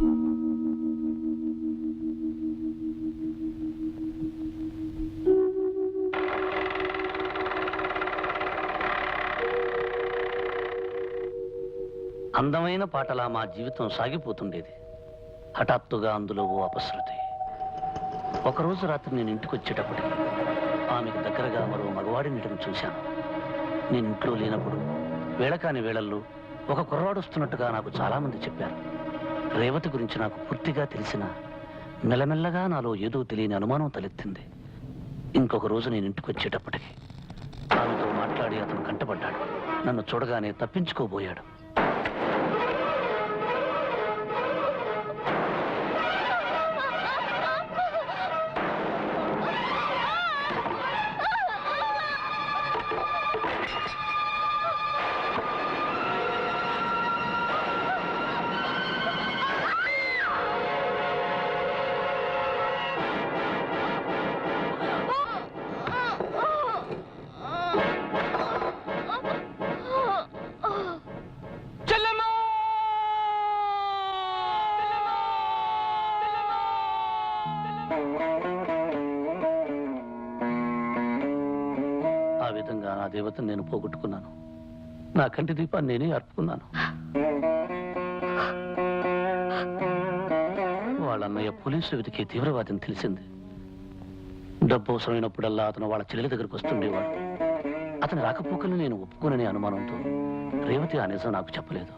అందమైన పాటలా మా జీవితం సాగిపోతుండేది. హఠాత్తుగా అందులో ఓ అపశృతి. ఒకరోజు రాత్రి నేను ఇంటికి వచ్చేటప్పటికి ఆమెకు దగ్గరగా మరో మగవాడి నీటిని చూశాను. నేను ఇంట్లో లేనప్పుడు వేళకాని వేళల్లో ఒక కుర్రాడు వస్తున్నట్టుగా నాకు చాలామంది చెప్పారు. రేవతి గురించి నాకు పూర్తిగా తెలిసిన మెల్లమెల్లగా నాలో ఏదో తెలియని అనుమానం తలెత్తింది. ఇంకొక రోజు నేను ఇంటికి వచ్చేటప్పటికి ఆమెతో మాట్లాడి అతను కంటపడ్డాడు. నన్ను చూడగానే తప్పించుకోబోయాడు. ఆ విధంగా నా దేవతను నేను పోగొట్టుకున్నాను. నా కంటి దీపాన్ని నేనే అర్పుకున్నాను. వాళ్ళన్నయ్య పోలీసు వెతికి తీవ్రవాదిని తెలిసింది. డబ్బు అవసరమైనప్పుడల్లా అతను వాళ్ళ చెల్లెల దగ్గరకు వస్తుండేవాడు. అతని రాకపోకల్ని నేను ఒప్పుకోననే అనుమానంతో రేవతి ఆ నిజం నాకు చెప్పలేదు.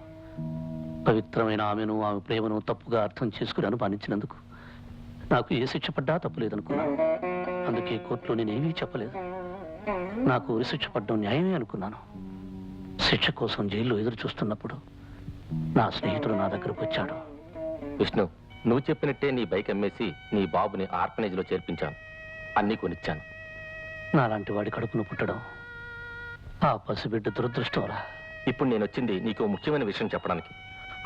పవిత్రమైన ఆమెను, ఆమె ప్రేమను తప్పుగా అర్థం చేసుకుని అనుమానించినందుకు నాకు ఏ శిక్ష పడ్డా తప్పులేదనుకున్నాను. అందుకే కోర్టులో నేనేమీ చెప్పలేదు. నాకు ఉరి శిక్ష పడ్డం న్యాయమే అనుకున్నాను. శిక్ష కోసం జైల్లో ఎదురు చూస్తున్నప్పుడు నా స్నేహితుడు నా దగ్గరకు వచ్చాడు. విష్ణు, నువ్వు చెప్పినట్టే నీ బైక్ అమ్మేసి నీ బాబుని ఆర్ఫనేజ్ లో చేర్పించాను. అన్నీ కొనిచ్చాను. నాలాంటి వాడి కడుపును పుట్టడం ఆ పసిబిడ్డ దురదృష్టంరా. ఇప్పుడు నేను వచ్చింది నీకు ముఖ్యమైన విషయం చెప్పడానికి.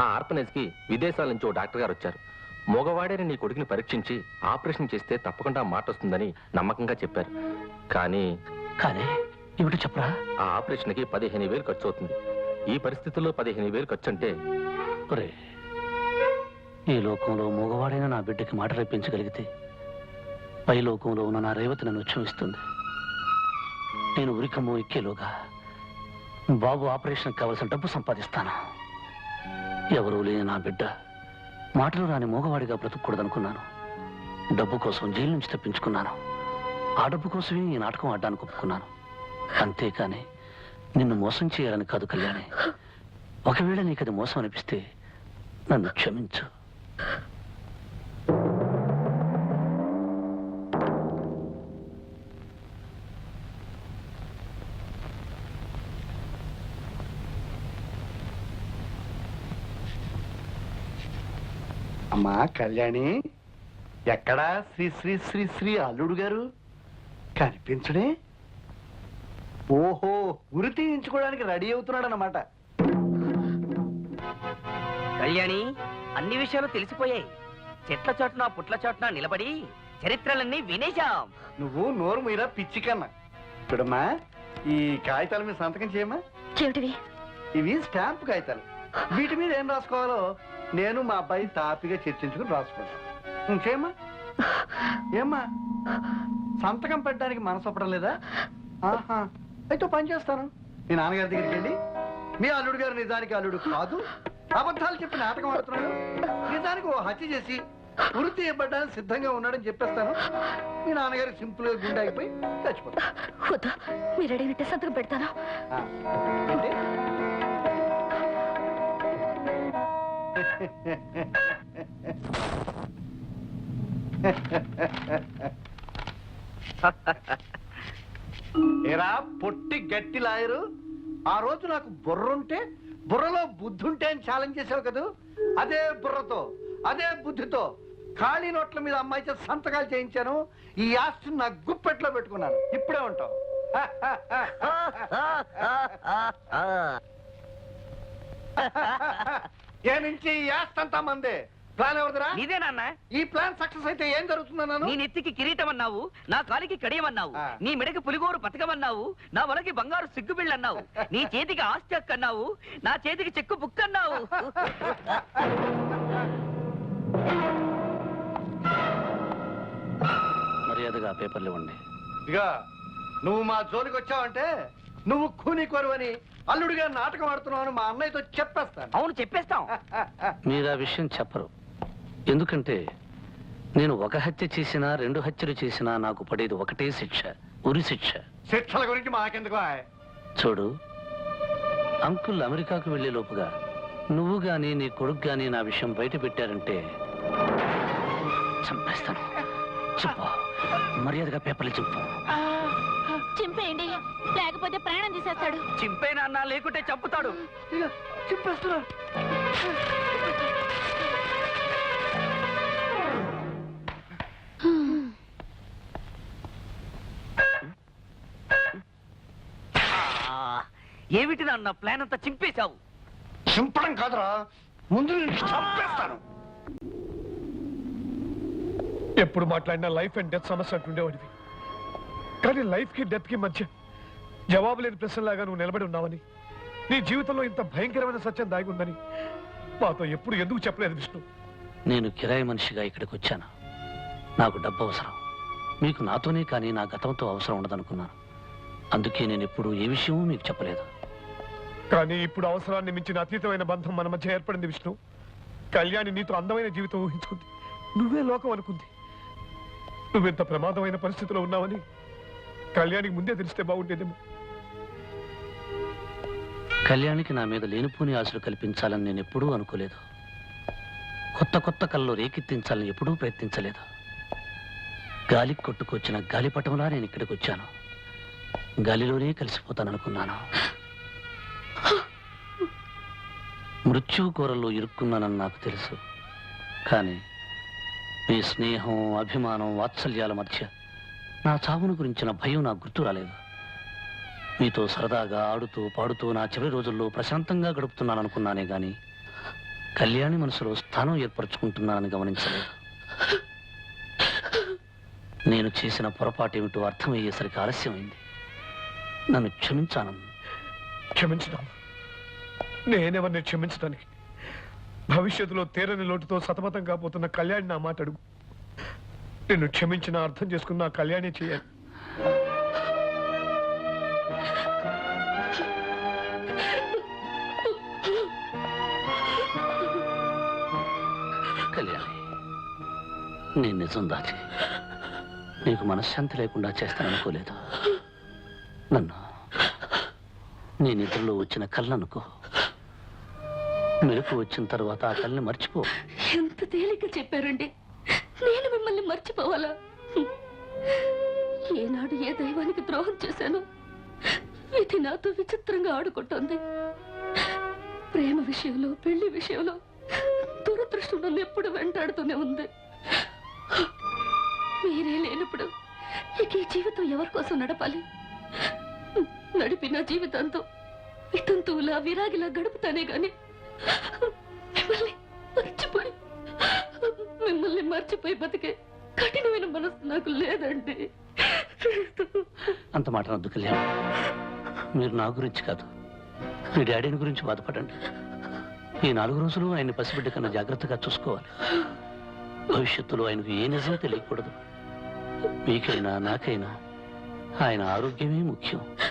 ఆ ఆర్ఫనేజ్ కి విదేశాల నుంచి ఓ డాక్టర్ గారు వచ్చారు. మగవాడేని నీ కొడుకుని పరీక్షించి ఆపరేషన్ చేస్తే తప్పకుండా మాట వస్తుందని నమ్మకంగా చెప్పారు. కానీ ఏమిటో చెప్పరా? ఆ ఆపరేషన్ కి 15,000 ఖర్చు అవుతుంది. ఈ పరిస్థితుల్లో 15,000 ఖర్చు అంటే ఈ లోకంలో మగవాడైన నా బిడ్డకి మాట రేపించగలిగితే పై లోకంలో ఉన్న నా రేవతి నన్ను క్షమిస్తుంది. నేను ఉరికమ్మో ఎక్కేలోగా బాబు ఆపరేషన్కి కావలసిన డబ్బు సంపాదిస్తాను. ఎవరూ లేని నా బిడ్డ మాటలు రాని మోగవాడిగా బ్రతుకూడదనుకున్నాను. డబ్బు కోసం జైలు నుంచి తప్పించుకున్నాను. ఆ డబ్బు కోసమే ఈ నాటకం ఆడడానికి ఒప్పుకున్నాను. అంతేకాని నిన్ను మోసం చేయాలని కాదు కళ్యాణి. ఒకవేళ నీకది మోసం అనిపిస్తే నన్ను క్షమించు. అమ్మా కళ్యాణి, ఎక్కడా శ్రీ శ్రీ శ్రీ శ్రీ అల్లుడు గారు కనిపించడే? ఓహో, ఉరి తీయించుకోవడానికి రెడీ అవుతున్నాడు అన్నమాట. కళ్యాణి, అన్ని విషయాలు తెలిసిపోయాయి. చెట్ల చోటున పుట్ల చోటున నిలబడి చరిత్రలన్నీ వినేశాం. నువ్వు నోరు మీద పిచ్చి కన్నా. చూడమ్మా, ఈ కాగితాల మీద సంతకం చేయమ్మా. ఇవి స్టాంప్ కాగితాలు. వీటి మీద ఏం రాసుకోవాలో నేను మా అబ్బాయి తాపిగా చర్చించుకుని రాసుకుంటాను. చేయమ్మా. ఏమ్మా, సంతకం పెట్టడానికి మనసు ఒప్పడం లేదా? ఆహా, అయితే పని చేస్తాను. మీ నాన్నగారి దగ్గరికి వెళ్ళి మీ అల్లుడు గారు నిజానికి అల్లుడు కాదు, అబద్ధాలు చెప్పి నాటకం ఆడుతున్నాడు, నిజానికి ఓ హత్య చేసి ఉరి తీయబడ్డానికి సిద్ధంగా ఉన్నాడని చెప్పేస్తాను. మీ నాన్నగారు సింపుల్ గా గుండె అయిపోయి చచ్చిపోతాను. మీరు అడిగితే సంతకం పెడతాను. ఏరా పొట్టి గట్టి లాయరు, ఆ రోజు నాకు బుర్రుంటే బుర్రలో బుద్ధుంటే అని ఛాలెంజ్ చేసావు కదా. అదే బుర్రతో అదే బుద్ధితో ఖాళీ నోట్ల మీద అమ్మాయి చేత సంతకాలు చేయించాను. ఈ ఆస్తిని నా గుప్పెట్లో పెట్టుకున్నాను. ఇప్పుడే ఉంటావు. ఏ నుంచి ఈ ఆస్తి అంతా మందే. ప్లాన్ ఎవరిదిరా? నీదే నాన్న. ఈ ప్లాన్ సక్సెస్ అయితే ఏం జరుగుతుందన్నాను? నీ నెత్తికి కిరీటం అన్నావు, నా కాలికి కడియమన్నావు, నీ మెడకి పులిగోరు పథకమన్నావు, నా వలకి బంగారు సిగ్గుబిళ్ళు అన్నావు, నీ చేతికి ఆస్తి హక్కు అన్నావు, నా చేతికి చెక్కు బుక్ అన్నావు. ఆ పేపర్లు ఇవ్వండి. ఇక నువ్వు మా జోలికి వచ్చావంటే నువ్వు కూని కొరువని అల్లుడిగా నాటకం ఆడుతున్నావు అని మా అన్నయ్యతో చెప్పేస్తాను. అవును చెప్పేస్తాం. మీరు ఆ విషయం చెప్పరు. ఎందుకంటే నేను ఒక హత్య చేసినా 2 హత్యలు చేసినా నాకు పడేది ఒకటే శిక్ష, ఉరి శిక్ష. శిక్షల గురించి మాకెందుకు? చూడు, అంకుల్ అమెరికాకు వెళ్లే లోపుగా నువ్వు గాని నీ కొడుకు గాని నా విషయం బయట పెట్టారంటే చంపేస్తాను. చెప్పు, మర్యాదగా పేపర్లు చెప్పు. చింపేయండి, లేకపోతే ప్రాణం తీసేస్తాడు. చింపేనా అన్నా, లేకుంటే చంపుతాడు. చెప్పేస్తున్నా. ఏమిటి నాన్న ప్లాన్ అంతా చింపేశావు? చింపడం కాదురా, ముందు నేను చంపేస్తాను. ఎప్పుడు మాట్లాడినా లైఫ్ అండ్ డెత్ సమస్య అంటుండేవాడివి. కానీ లైఫ్ కి డెత్ కి మధ్య జవాబు లేని ప్రశ్నలాగా నువ్వు నిలబడి ఉన్నావని, నీ జీవితంలో ఇంత భయంకరమైన సత్యం దాగి ఉందని మాతో ఎప్పుడు ఎందుకు చెప్పలేదు విష్ణు? నేను కిరాయి మనిషిగా ఇక్కడికి వచ్చాను. నాకు డబ్బు అవసరం. మీకు నాతోనే కానీ నా గతంతో అవసరం ఉండదనుకున్నాను. అందుకే నేను ఎప్పుడు ఏ విషయమూ మీకు చెప్పలేదు. కానీ ఇప్పుడు అవసరాన్ని మించిన అతీతమైన బంధం మన మధ్య ఏర్పడింది విష్ణు. కళ్యాణి నీతో అందమైన జీవితం ఊహించుకుంది, నువ్వే లోకం అనుకుంది. నువ్వెంత ప్రమాదమైన పరిస్థితిలో ఉన్నావని కళ్యాణికి ముందే తెలిస్తే బాగుండేదేమో. కళ్యాణికి నా మీద లేనిపోని ఆశలు కల్పించాలని నేను ఎప్పుడూ అనుకోలేదు. కొత్త కొత్త కళ్ళు రేకెత్తించాలని ఎప్పుడూ ప్రయత్నించలేదు. గాలికి కొట్టుకొచ్చిన గాలిపటంలా నేను ఇక్కడికి వచ్చాను. గాలిలోనే కలిసిపోతాననుకున్నాను. మృత్యు కూరల్లో ఇరుక్కున్నానని నాకు తెలుసు. కానీ మీ స్నేహం, అభిమానం, వాత్సల్యాల మధ్య నా చావును గురించిన భయం నాకు గుర్తు రాలేదు. మీతో సరదాగా ఆడుతూ పాడుతూ నా చివరి రోజుల్లో ప్రశాంతంగా గడుపుతున్నాననుకున్నానే గాని కళ్యాణి మనసులో స్థానం ఏర్పరచుకుంటున్నానని గమనించలేదు. నేను చేసిన పొరపాటు ఏమిటో అర్థమయ్యేసరికి ఆలస్యమైంది. నన్ను క్షమించాను. క్షమించడం? నేనెవరిని క్షమించడానికి? భవిష్యత్తులో తీరని లోటుతో సతమతం కాబోతున్న కళ్యాణి నా మాట అడుగు. నిన్ను క్షమించిన అర్థం చేసుకున్న కళ్యాణి చేయాలి. కళ్యాణి, నేను నిజం దాచి నీకు మనశ్శాంతి లేకుండా చేస్తాననుకోలేదు. నన్ను నీ నిద్రలో వచ్చిన కళ్ళనుకో. మెలకు వచ్చిన తర్వాత ఆ కళ్ళని మర్చిపో. ఎంత తేలిక చెప్పారండి. నేను మిమ్మల్ని మర్చిపోవాలా? ఏనాడు ఏ దైవానికి ద్రోహం చేశాను? విధి నాతో విచిత్రంగా ఆడుకుంటోంది. ప్రేమ విషయంలో, పెళ్లి విషయంలో దురదృష్టం నన్ను ఎప్పుడు వెంటాడుతూనే ఉంది. మీరే లేనప్పుడు ఇక ఈ జీవితం ఎవరి కోసం నడపాలి? నడిపిన జీవితంతో వితంతువులా విరాగిలా గడుపుతానే గాని మిమ్మల్ని మర్చిపోయి బతికే కఠినమైన మనసు నాకు లేదండి. అంత మాట వద్దు కళ్యాణ్. మీరు నా గురించి కాదు, మీ డాడీని గురించి బాధపడండి. ఈ 4 రోజులు ఆయన్ని పసిబిడ్డ కన్నా జాగ్రత్తగా చూసుకోవాలి. భవిష్యత్తులో ఆయనకు ఏ నిజం తెలియకూడదు. మీకైనా నాకైనా ఆయన ఆరోగ్యమే ముఖ్యం.